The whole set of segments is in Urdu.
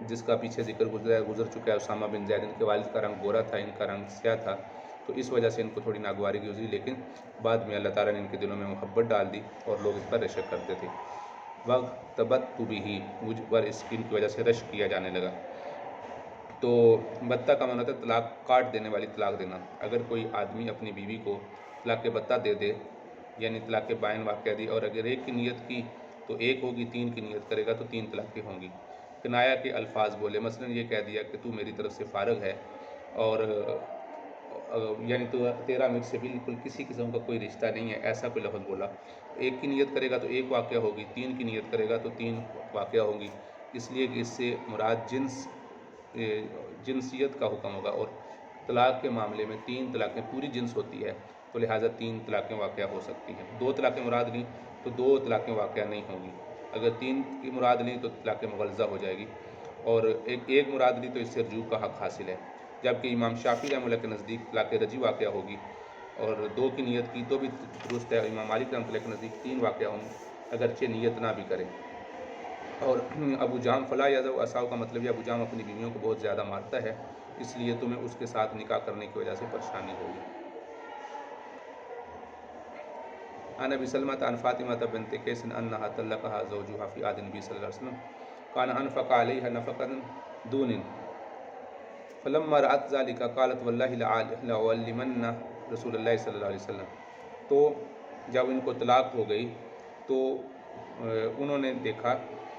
جس کا پیچھے ذکر گزر چکا ہے، اسامہ بن زید، ان کے والد کا رنگ گورا تھا، ان کا رنگ سیاہ تھا، تو اس وجہ سے ان کو تھوڑی ناگواری کی گزری، لیکن بعد میں اللہ تعالیٰ نے ان کے دلوں میں محبت ڈال دی اور لوگ اس پر رشک کرتے تھے۔ وَاغْتَبَتْتُ بِهِ، مجھ پر اس کی وجہ سے رشک کیا جانے لگا۔ تو بتہ کا معنی ہوتا ہے طلاق کاٹ دینے والی، طلاق دینا۔ اگر کوئی آدمی اپنی بیوی کو طلاق بتہ دے دے، یعنی طلاق بائن واقع دی، اور اگر ایک کی نیت کی تو ایک ہوگی، تین کی نیت کرے گا تو تین طلاقیں ہوں گی۔ کنایا کے الفاظ بولے، مثلا یہ کہہ دیا کہ تو میری طرف سے فارغ ہے، اور یعنی تو تیرا مجھ سے بالکل کسی قسم کا کوئی رشتہ نہیں ہے، ایسا کوئی لفظ بولا۔ ایک کی نیت کرے گا تو ایک واقعہ ہوگی، تین کی نیت کرے گا تو تین واقعہ ہوگی، اس لیے کہ اس سے مراد جنسیت کا حکم ہوگا، اور طلاق کے معاملے میں تین طلاقیں پوری جنس ہوتی ہے، تو لہٰذا تین طلاقیں واقعہ ہو سکتی ہیں۔ دو طلاقیں مراد لیں تو دو طلاقیں واقعہ نہیں ہوں گی، اگر تین کی مراد لیں تو طلاق مغلظہ ہو جائے گی، اور ایک مراد لی تو اس سے رجوع کا حق حاصل ہے۔ جبکہ امام شافعی رحمۃ اللہ کے نزدیک طلاق رجعی واقعہ ہوگی، اور دو کی نیت کی تو بھی درست ہے۔ امام مالک رحمۃ اللہ کے نزدیک تین واقعہ ہوں گے اگرچہ نیت نہ بھی کرے۔ اور ابو جام فلا یذو عصاہ کا مطلب یہ ابو جام اپنی بیویوں کو بہت زیادہ مارتا ہے، اس لیے تمہیں اس کے ساتھ نکاح کرنے کی وجہ سے پریشانی ہوگی۔ عن ابی سلمۃ عن فاطمۃ بنت قیس انہا طلقها زوجها فی عہد النبی صلی اللہ علیہ وسلم کان انفق علیہا نفقۃ دون فلما رأت ذلك قالت واللہ لأعلمن رسول اللہ صلی اللہ علیہ وسلم۔ تو جب ان کو طلاق ہو گئی تو انہوں نے دیکھا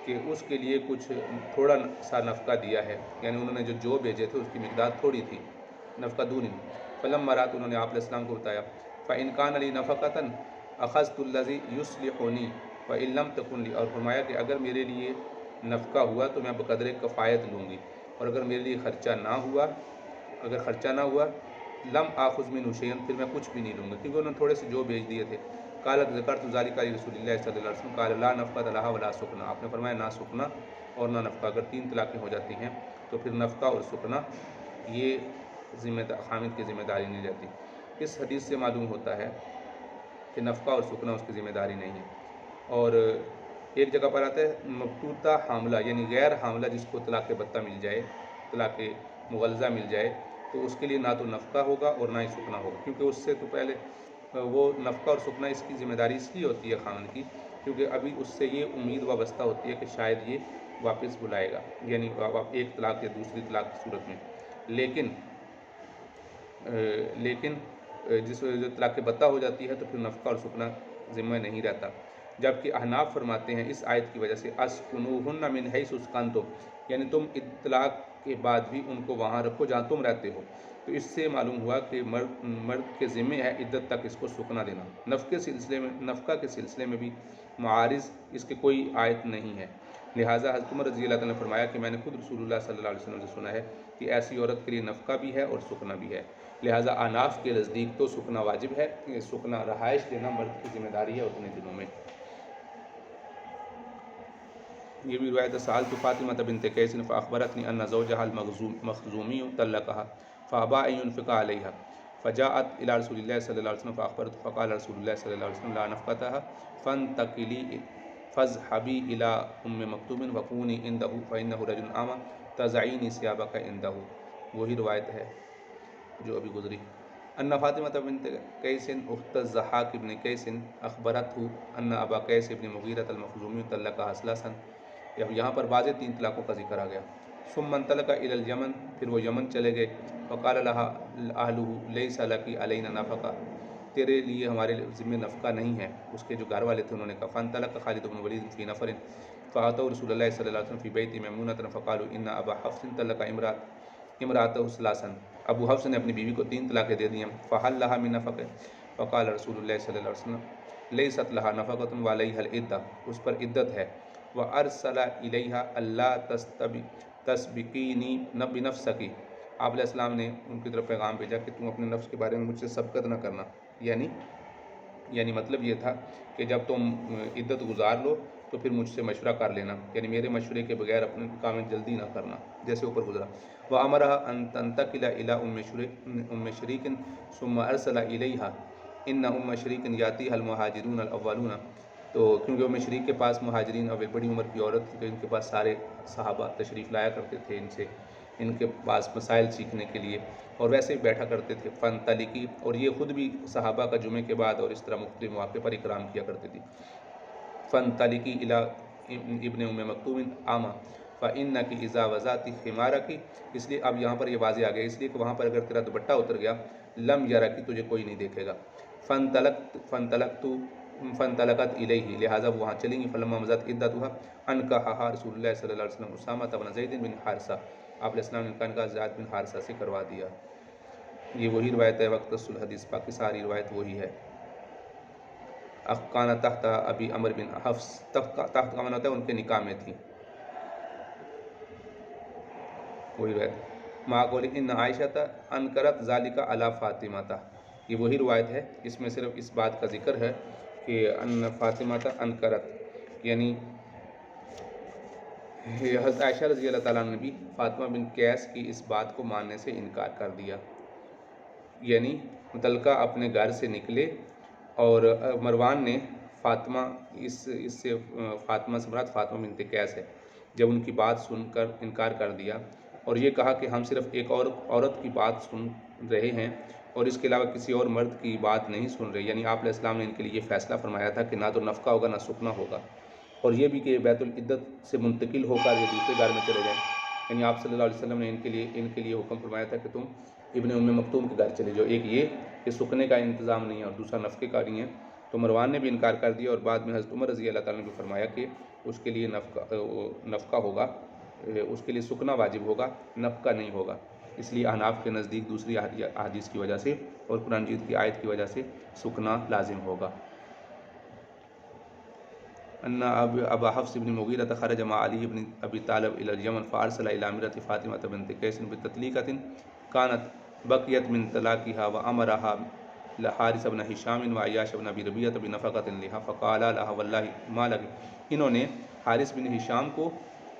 کہ اس کے لیے کچھ تھوڑا سا نفقہ دیا ہے، یعنی انہوں نے جو بھیجے تھے اس کی مقدار تھوڑی تھی، نفقہ دون۔ فلما رأت، انہوں نے آپ علیہ السلام کو بتایا، فإن كان لي نفقة اخذت الذي يصلحني وإن لم تكن لي، اور فرمایا کہ اگر میرے لیے نفقہ ہوا تو میں بقدر کفایت لوں گی، اور اگر میرے لیے خرچہ نہ ہوا لم آخذ منہ شیئا، پھر میں کچھ بھی نہیں لوں گا، کیونکہ انہوں نے تھوڑے سے جو بھیج دیے تھے۔ قالت ذکرت ذلك لرسول اللہ صلی اللہ علیہ وسلم قال لا نفقۃ لها ولا سکنا، آپ نے فرمایا نہ سکنا اور نہ نفقہ۔ اگر تین طلاقیں ہو جاتی ہیں تو پھر نفقہ اور سکنا یہ خامد کی ذمہ داری نہیں رہتی۔ اس حدیث سے معلوم ہوتا ہے کہ نفقہ اور سکنا اس کی ذمہ داری نہیں ہے۔ اور ایک جگہ پر آتا ہے مبتوطہ حاملہ، یعنی غیر حاملہ جس کو طلاق بتہ مل جائے، طلاق مغلظہ مل جائے، تو اس کے لیے نہ تو نفقہ ہوگا اور نہ ہی سکنا ہوگا، کیونکہ اس سے تو پہلے وہ نفقہ اور سکنا اس کی ذمہ داری اس لیے ہوتی ہے خاوند کی، کیونکہ ابھی اس سے یہ امید وابستہ ہوتی ہے کہ شاید یہ واپس بلائے گا، یعنی ایک طلاق یا دوسری طلاق کی صورت میں۔ لیکن جس طلاق بتہ ہو جاتی ہے تو پھر نفقہ اور سکنا ذمہ نہیں رہتا۔ جبکہ احناف فرماتے ہیں اس آیت کی وجہ سے اسکنوہن من حیث اسکنتم، یعنی تم اطلاق کے بعد بھی ان کو وہاں رکھو جہاں تم رہتے ہو، تو اس سے معلوم ہوا کہ مرد کے ذمہ ہے عدت تک اس کو سکنا دینا۔ نفقہ کے سلسلے میں بھی معارض اس کے کوئی آیت نہیں ہے، لہٰذا حضرت عمر رضی اللہ تعالیٰ نے فرمایا کہ میں نے خود رسول اللہ صلی اللہ علیہ وسلم سے سنا ہے کہ ایسی عورت کے لیے نفقہ بھی ہے اور سکنا بھی ہے، لہٰذا احناف کے نزدیک تو سکنا واجب ہے، سکنا رہائش دینا مرد کی ذمہ داری ہے اتنے دنوں میں۔ یہ بھی روایت سألت فاطمة بنت قیس فأخبرتنی ان زوجها المخزومی طلقها فأبى أن ينفق عليها فجاءت إلى رسول الله صلی اللہ علیہ وسلم فأخبرته فقال رسول الله صلی اللہ علیہ وسلم لا نفقتها فانتقلي فاذهبي إلى مكتوم وكوني عنده فإنه رجل أعمى تضعين ثيابك عنده۔ وہی روایت ہے جو ابھی گزری۔ ان فاطمة بنت قیس اخت الضحاک بن قیس اخبرته ان ابا قیس بن مغیرة المخزومی طلقها ثلاثا۔ اب یہاں پر واضح تین طلاقوں کا ذکر آ گیا۔ ثم انطلق الى اليمن، پھر وہ یمن چلے گئے۔ وقال لها اهله ليس لك علينا نفقہ، تیرے لیے ہمارے ذمہ نفقہ نہیں ہے۔ اس کے جو گھر والے تھے انہوں نے کہا فانطلق خالد بن ولید في نفر فاتوا رسول الله صلی اللہ علیہ وسلم في بيت میمونة فقالوا ان ابا حفص طلق امراته ثلاثا، ابو حفص نے اپنی بیوی کو تین طلاقیں دے دی ہیں۔ فهل لها من نفقہ، فقال رسول اللہ صلی اللہ علیہ وسلم لیست لها نفقۃ وعلیها العدۃ، اس پر عدت ہے۔ وارسل الیہا اللہ تسبقینی بنفسک، آپ علیہ السلام نے ان کی طرف پیغام بھیجا کہ تم اپنے نفس کے بارے میں مجھ سے سبقت نہ کرنا، یعنی مطلب یہ تھا کہ جب تم عدت گزار لو تو پھر مجھ سے مشورہ کر لینا، یعنی میرے مشورے کے بغیر اپنے کام میں جلدی نہ کرنا، جیسے اوپر گزرا۔ وَأَمَرَهَا أَن تَنْتَقِلَ إِلَىٰ أُمِّ شَرِيكٍ ثُمَّ أَرْسَلَ إِلَيْهَا إِنَّ أُمَّ شَرِيكٍ يَأْتِيهَا الْمُهَاجِرُونَ الْأَوَّلُونَ تو کیونکہ ام شریک کے پاس مہاجرین اور بڑی عمر کی عورت تھی، تو ان کے پاس سارے صحابہ تشریف لایا کرتے تھے ان کے پاس مسائل سیکھنے کے لیے، اور ویسے ہی بیٹھا کرتے تھے. فن تلکی، اور یہ خود بھی صحابہ کا جمعے کے بعد اور اس طرح مختلف مواقع پر اکرام کیا کرتے تھی. فن تلکی الی ابن ام مکتوم آما فإنک اذا وضعت خمارک، اس لیے اب یہاں پر یہ واضح آ گیا، اس لیے کہ وہاں پر اگر تیرا دوپٹہ اتر گیا لم یرکی، تجھے کوئی نہیں دیکھے گا. فانطلقت الیہ، لہٰذا وہ وہاں چلیں گی. فلما مضت عدتها انکحها رسول اللہ صلی اللہ علیہ وسلم اسامہ بن زید بن حارثہ، آپ علیہ السلام نے ان کا نکاح زید بن حارثہ سے کروا دیا. یہ وہی روایت ہے، وقت الحدیث باقی ساری روایت وہی ہے. افقانہ تحت ابی عمر بن حفص، تحت کا معنی ہوتا ہے ان کے نکاح میں تھی، وہی روایت. مع قول ان عائشہ انکرت ذالک علی فاطمہ، یہ وہی روایت ہے، اس میں صرف اس بات کا ذکر ہے کہ ان فاطمہ انکرت، یعنی حضرت عائشہ رضی اللہ تعالیٰ نے بھی فاطمہ بن قیس کی اس بات کو ماننے سے انکار کر دیا. یعنی متعلقہ اپنے گھر سے نکلے اور مروان نے فاطمہ اس سے فاطمہ سے مراد فاطمہ بنت قیس ہے، جب ان کی بات سن کر انکار کر دیا اور یہ کہا کہ ہم صرف ایک اور عورت کی بات سن رہے ہیں اور اس کے علاوہ کسی اور مرد کی بات نہیں سن رہے، یعنی آپ علیہ السلام نے ان کے لیے یہ فیصلہ فرمایا تھا کہ نہ تو نفقہ ہوگا نہ سکنا ہوگا، اور یہ بھی کہ بیت العدت سے منتقل ہو کر یہ دوسرے گھر میں چلے جائیں. یعنی آپ صلی اللہ علیہ وسلم نے ان کے لیے حکم فرمایا تھا کہ تم ابن ام مکتوم کے گھر چلے جاؤ. ایک یہ کہ سکنے کا انتظام نہیں ہے اور دوسرا نفقے کا نہیں ہے. تو مروان نے بھی انکار کر دیا، اور بعد میں حضرت عمر رضی اللہ تعالیٰ نے بھی فرمایا کہ اس کے لیے نفقہ ہوگا، اس کے لیے سکنا واجب ہوگا، نفقہ نہیں ہوگا. اس لیے احناف کے نزدیک دوسری احادیث کی وجہ سے اور قرآن مجید کی آیت کی وجہ سے سکنا لازم ہوگا. ان ابا حفص بن مغیرہ خرج مع علی بن ابی طالب الى اليمن فارسل الى امرة فاطمة بنت قیس بتطلیقة كانت بقیت من طلاقها وامرها لحارث بن ہشام وعیاش بن ابی ربیعہ بنفقة لها فقال لها واللہ ما لك، انہوں نے حارث بن ہشام کو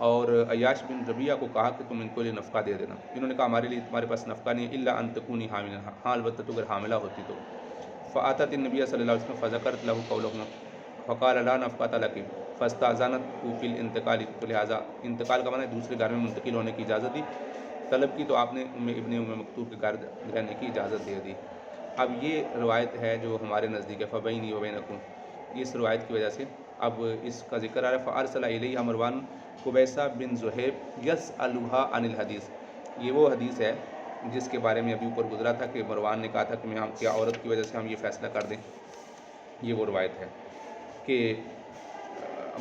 اور عیاش بن ربیعہ کو کہا کہ تم ان کو لیے نفقہ دے دینا. انہوں نے کہا ہمارے لیے تمہارے پاس نفقہ نہیں ہے الا ان تکونی حاملا، ہاں البتہ تو اگر حاملہ ہوتی تو. فاتت النبی صلی اللہ علیہ وسلم فذکرت له قولهما فقال لا نفقۃ لک فاستاذنت فی الانتقال، تو لہٰذا انتقال کا معنی دوسرے گھر میں منتقل ہونے کی اجازت دی طلب کی، تو آپ نے ابن ام مکتوم کے گھر رہنے کی اجازت دے دی. اب یہ روایت ہے جو ہمارے نزدیک ہے فبینی وبینکم، اس روایت کی وجہ سے اب اس کا ذکر آ رہا ہے. فارسل الیہ مروان قبیصہ بن زہیب یسألها عن الحدیث، یہ وہ حدیث ہے جس کے بارے میں ابھی اوپر گزرا تھا کہ مروان نے کہا تھا کہ ہم کیا عورت کی وجہ سے ہم یہ فیصلہ کر دیں. یہ وہ روایت ہے کہ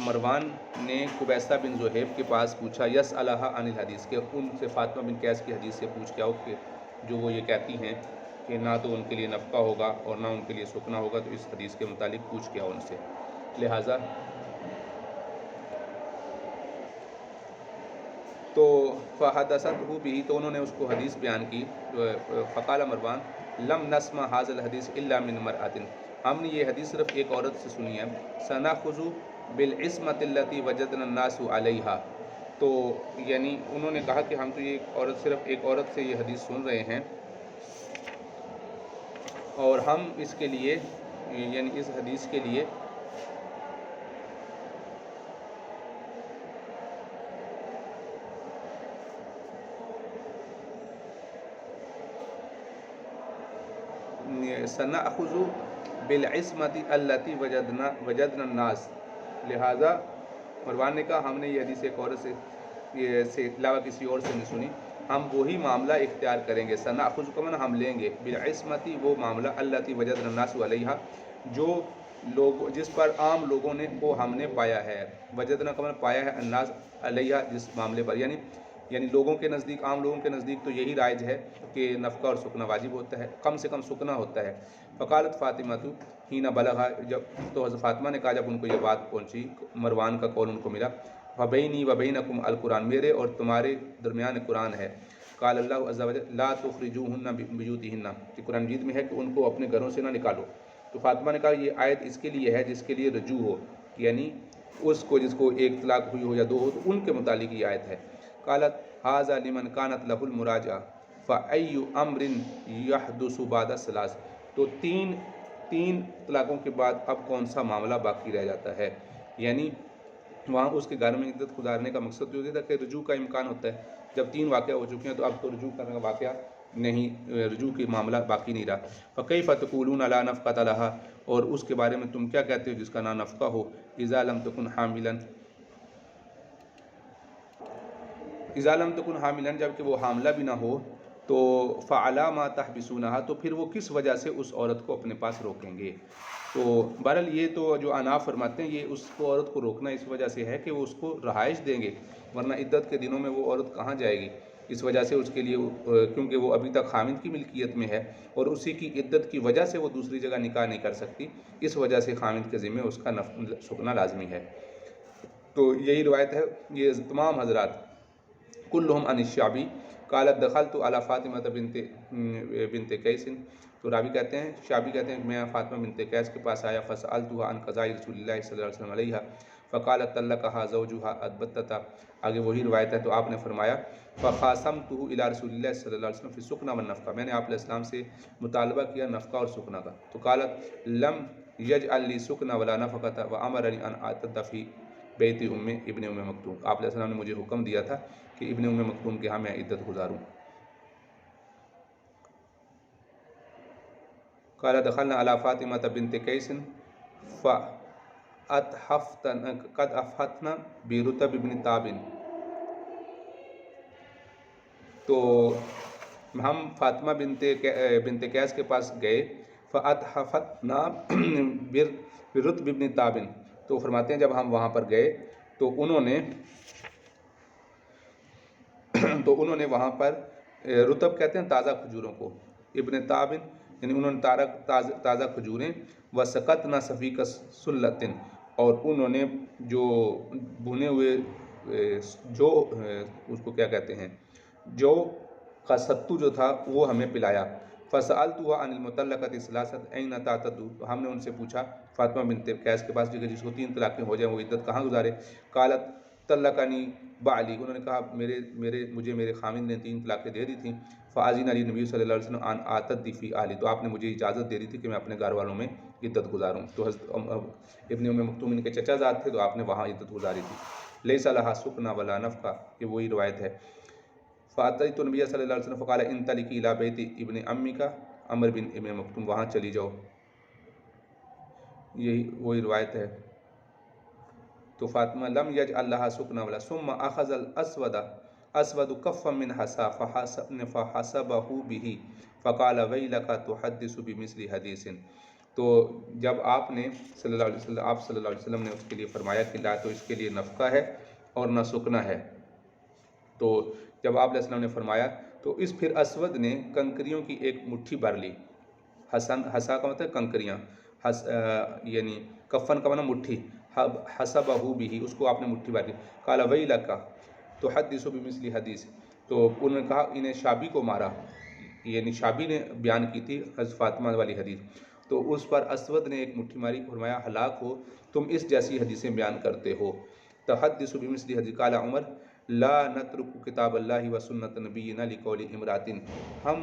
مروان نے قبیصہ بن زہیب کے پاس پوچھا یسألها عن الحدیث، کہ ان سے فاطمہ بن قیس کی حدیث سے پوچھ کے آؤ کہ جو وہ یہ کہتی ہیں کہ نہ تو ان کے لیے نفقہ ہوگا اور نہ ان کے لیے سکنا ہوگا، تو اس حدیث کے متعلق پوچھ کے آؤ ان سے. لہٰذا تو فحدثته به، تو انہوں نے اس کو حدیث بیان کی. فقال مروان لم نسمع هذا الحدیث الا من امرأۃ، ہم نے یہ حدیث صرف ایک عورت سے سنی ہے. سنأخذ بالعصمة التي وجدنا الناس عليها، تو یعنی انہوں نے کہا کہ ہم تو یہ عورت صرف ایک عورت سے یہ حدیث سن رہے ہیں اور ہم اس کے لیے یعنی اس حدیث کے لیے سنأخذ بالعصمة التي وجدنا الناس، لہٰذا مروان نے کہا ہم نے یہ حدیث ایک عورت سے علاوہ کسی اور سے نہیں سنی، ہم وہی معاملہ اختیار کریں گے. سنأخذ کا معنی ہم لیں گے، بالعصمة وہ معاملہ التي وجدنا الناس علیہا جو لوگ جس پر عام لوگوں نے کو ہم نے پایا ہے. وجدنا کا معنی پایا ہے، الناس علیہا جس معاملے پر، یعنی لوگوں کے نزدیک عام لوگوں کے نزدیک تو یہی رائج ہے کہ نفقہ اور سکنا واجب ہوتا ہے، کم سے کم سکنا ہوتا ہے. فقالت فاطمہ حین بلغا، جب تو حضرت فاطمہ نے کہا جب ان کو یہ بات پہنچی، مروان کا قول ان کو ملا، فبینی وبینکم القرآن، میرے اور تمہارے درمیان قرآن ہے. قال اللہ عز وجل لا تخرجوہن بیوتہن، کہ قرآن مجید میں ہے کہ ان کو اپنے گھروں سے نہ نکالو. تو فاطمہ نے کہا یہ آیت اس کے لیے ہے جس کے لیے رجوع ہو، یعنی اس کو جس کو ایک طلاق ہوئی ہو یا دو ہو، تو ان کے متعلق یہ آیت ہے. قالت ھذا لمن كانت له المراجعہ فأي امر يحدث بعد الثلاث، تو 3 3 طلاقوں کے بعد اب کون سا معاملہ باقی رہ جاتا ہے، یعنی وہاں اس کے گھر میں عدت گزارنے کا مقصد یہ تھا کہ رجوع کا امکان ہوتا ہے، جب 3 واقعہ ہو چکے ہیں تو اب تو رجوع کرنے کا واقعہ نہیں، رجوع کے معاملہ باقی نہیں رہا۔ فَكَيْفَ تَقُولُونَ لَا نَفْقَةَ لَهَا، اور اس کے بارے میں تم کیا کہتے ہو جس کا نہ نفقہ ہو، اذا لم تکن حاملا، جب کہ وہ حاملہ بھی نہ ہو، تو فَعَلَىٰ مَا تَحْبِسُونَهَا، تو پھر وہ کس وجہ سے اس عورت کو اپنے پاس روکیں گے۔ تو بہرحال یہ تو جو اناف فرماتے ہیں یہ اس کو عورت کو روکنا اس وجہ سے ہے کہ وہ اس کو رہائش دیں گے، ورنہ عدت کے دنوں میں وہ عورت کہاں جائے گی، اس وجہ سے اس کے لیے کیونکہ وہ ابھی تک خامند کی ملکیت میں ہے اور اسی کی عدت کی وجہ سے وہ دوسری جگہ نکاح نہیں کر سکتی، اس وجہ سے خامند کے ذمہ اس کا سکنا لازمی ہے۔ تو یہی روایت ہے، یہ تمام حضرات کلہم عن الشعبی قالت دخلت علی فاطمہ بنت قیس، تو راوی کہتے ہیں، شعبی کہتے ہیں کہ میں فاطمہ بنت قیس کے پاس آیا، فسألتها عن قضاء رسول اللہ صلی اللہ علیہ وسلم علیہا فقالت طلقها زوجها البتۃ، آگے وہی روایت ہے، تو آپ نے فرمایا فخاصمته الى رسول اللہ صلی اللہ علیہ وسلم فی السکنہ والنفقہ، میں نے آپ علیہ السلام سے مطالبہ کیا نفقہ اور سکنہ کا، تو قالت لم یجعل لی سکنہ ولا نفقۃ وامرنی ان اعتد فی بیت ابن ام مکتوم، آپ علیہ السلام نے مجھے حکم دیا تھا کہ ابن ام مکتوم کے ہاں میں عدت گزاروں۔ قال دخلنا على فاطمة بنت قیس قد افحتنا برتب ابن تاب، تو ہم فاطمہ بنت قیس کے پاس گئے، فاتحفتنا برتب ابن تاب، تو فرماتے ہیں جب ہم وہاں پر گئے تو انہوں نے وہاں پر رتب کہتے ہیں تازہ کھجوروں کو، ابن تابن یعنی انہوں نے تازہ کھجوریں، وسقطنا صفیق سلطن، اور انہوں نے جو بھنے ہوئے جو اس کو کیا کہتے ہیں جو کا ستو جو تھا وہ ہمیں پلایا، فسألتها عن المطلقۃ ثلاثۃ این تعتد، تو ہم نے ان سے پوچھا فاطمہ بنت قیس کے پاس جس کو 3 طلاقیں ہو جائیں وہ عدت کہاں گزارے، قالت طلقنی بعلی، انہوں نے کہا مجھے میرے خامند نے 3 طلاقیں دے دی تھیں، فاذن علی نبی صلی اللہ علیہ وسلم ان اعتد فی اہلی، تو آپ نے مجھے اجازت دے دی تھی کہ میں اپنے گھر والوں میں عدت گزاروں، تو حضرت ابن ام مکتوم ان کے چچا زاد تھے تو آپ نے وہاں عدت گزاری تھی۔ لیس لہا سکنا ولا نفقہ، یہ وہی روایت ہے۔ فاتیت النبی صلی اللہ علیہ وسلم فقال انطلقی الی بیت ابن امیک عمر بن ابن مکتوم، وہاں چلی جاؤ، یہی وہی روایت ہے۔ تو فاطمہ لم یجعل لہا سکنا ولا، ثم اخذ الاسود کفا من حصا فحسبہ بہ فقال ویلک تحدث بمثل حدیث، تو جب آپ صلی اللہ علیہ وسلم نے اس کے لیے فرمایا کہ لا تو اس کے لیے نفقہ ہے اور نہ سکنا ہے، تو جب آپ علیہ السلام نے فرمایا تو پھر اسود نے کنکریوں کی ایک مٹھی بھر لی، حسا کا مطلب کنکریاں، یعنی کفن کا مطلب مٹھی، حسبہ بہ، اس کو آپ نے مٹھی بھر لی، قال ویلک تحدث بمثل حدیث، تو انہوں نے کہا انہیں شابی کو مارا، یعنی شابی نے بیان کی تھی حضرت فاطمہ والی حدیث، تو اس پر اسود نے ایک مٹھی ماری، فرمایا ہلاک ہو تم اس جیسی حدیثیں بیان کرتے ہو، تحدث بمثل حدیث، قال عمر لا نترک کتاب اللہ و سنت نبینا لقول امرات، ہم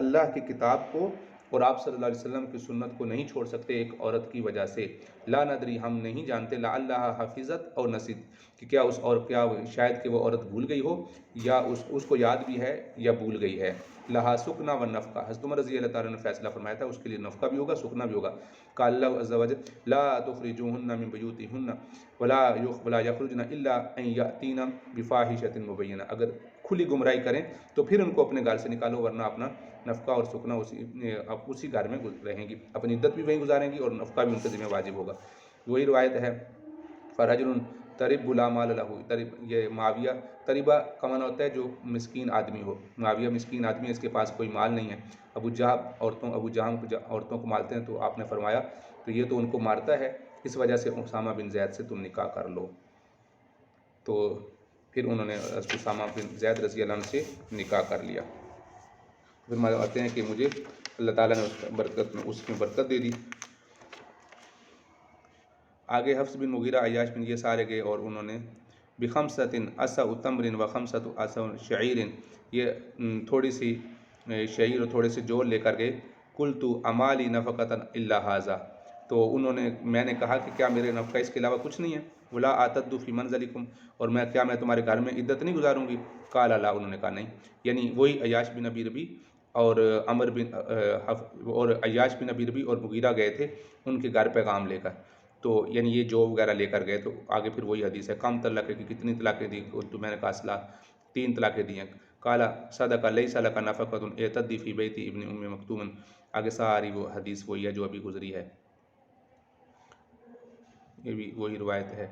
اللہ کی کتاب کو اور آپ صلی اللہ علیہ وسلم کی سنت کو نہیں چھوڑ سکتے ایک عورت کی وجہ سے، لا ندری، ہم نہیں جانتے، لعلھا حفظت اور نسیت، کہ کیا کیا شاید کہ وہ عورت بھول گئی ہو یا اس کو یاد بھی ہے یا بھول گئی ہے، لہا سکنا و نفقہ، حضرت عمر رضی اللہ تعالیٰ نے فیصلہ فرمایا تھا اس کے لیے نفقہ بھی ہوگا سکنا بھی ہوگا، قال اللہ عز وجل لا تخرجوهن من بیوتہن ولا یخرجن الا ان یاتین بفاحشۃ مبینہ، اگر کھلی گمراہی کریں تو پھر ان کو اپنے گھر سے نکالو، ورنہ اپنا نفقہ اور سکنا اسی گھر میں رہیں گی، اپنی عدت بھی وہیں گزاریں گی اور نفقہ بھی ان کے ذمہ واجب ہوگا، وہی روایت ہے۔ فرجل ترب لا مال لہ، یہ معاویہ، تربہ کا معنی ہوتا ہے جو مسکین آدمی ہو، معاویہ مسکین آدمی ہے، اس کے پاس کوئی مال نہیں ہے، ابو جہل عورتوں کو مارتے ہیں، تو آپ نے فرمایا تو یہ تو ان کو مارتا ہے، اس وجہ سے اسامہ بن زید سے تم نکاح کر لو، تو پھر انہوں نے اسامہ بن زید رضی اللہ عنہ سے نکاح کر لیا، پھر مانتے ہیں کہ مجھے اللہ تعالیٰ نے اس میں برکت دے دی۔ آگے حفص بن مغیرہ، عیاش بن یہ سارے گئے اور انہوں نے بخمسۃ عصا تمر و خمسۃ عصا شعیر، یہ تھوڑی سی شعیر اور تھوڑے سے جور لے کر گئے، قلت امالی نفقۃ الا ھذا، تو میں نے کہا کہ کیا میرے نفقہ اس کے علاوہ کچھ نہیں ہے؟ ولا اعتد فی منزلکم، اور میں تمہارے گھر میں عدت نہیں گزاروں گی؟ قال لا، انہوں نے کہا نہیں، یعنی وہی عیاش بن ابی ربیع اور عیاش بن ابی ربیع اور مغیرہ گئے تھے ان کے گھر پیغام لے کر، تو یعنی یہ جو وغیرہ لے کر گئے، تو آگے پھر وہی حدیث ہے کم طلاق کی کتنی طلاقیں دی؟ تو میں نے کہا 3 طلاقیں دی ہیں۔ قال صدق لیس لک نفقۃ اعتدی فی بیت ابن ام مکتوم، آگے ساری وہ حدیث وہی ہے جو ابھی گزری ہے، یہ بھی وہی روایت ہے،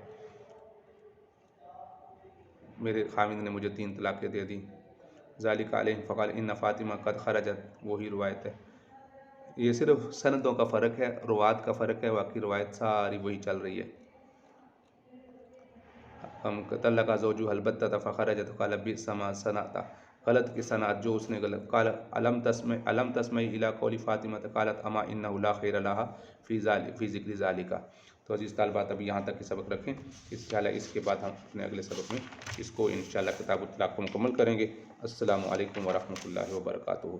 میرے خاوند نے مجھے 3 طلاقیں دے دی، ذالک علیہ فقال ان فاطمہ قد خرجت، وہی روایت ہے۔ یہ صرف سندوں کا فرق ہے، روات کا فرق ہے، باقی روایت ساری وہی چل رہی ہے۔ ہم طلقہ زوجہ البتۃ فخرجت قال بئس ما صنعت، غلط کی صنعت جو اس نے غلط۔ قال الم تسمعی الی قول فاطمہ قالت اما انہ لا خیر لها فی ذکر ذالک۔ تو عزیز طالبات ابھی یہاں تک کی سبق رکھیں، انشاءاللہ اس کے بعد ہم اپنے اگلے سبق میں اس کو انشاءاللہ کتاب الطلاق کو مکمل کریں گے۔ السلام علیکم ورحمۃ اللہ وبرکاتہ۔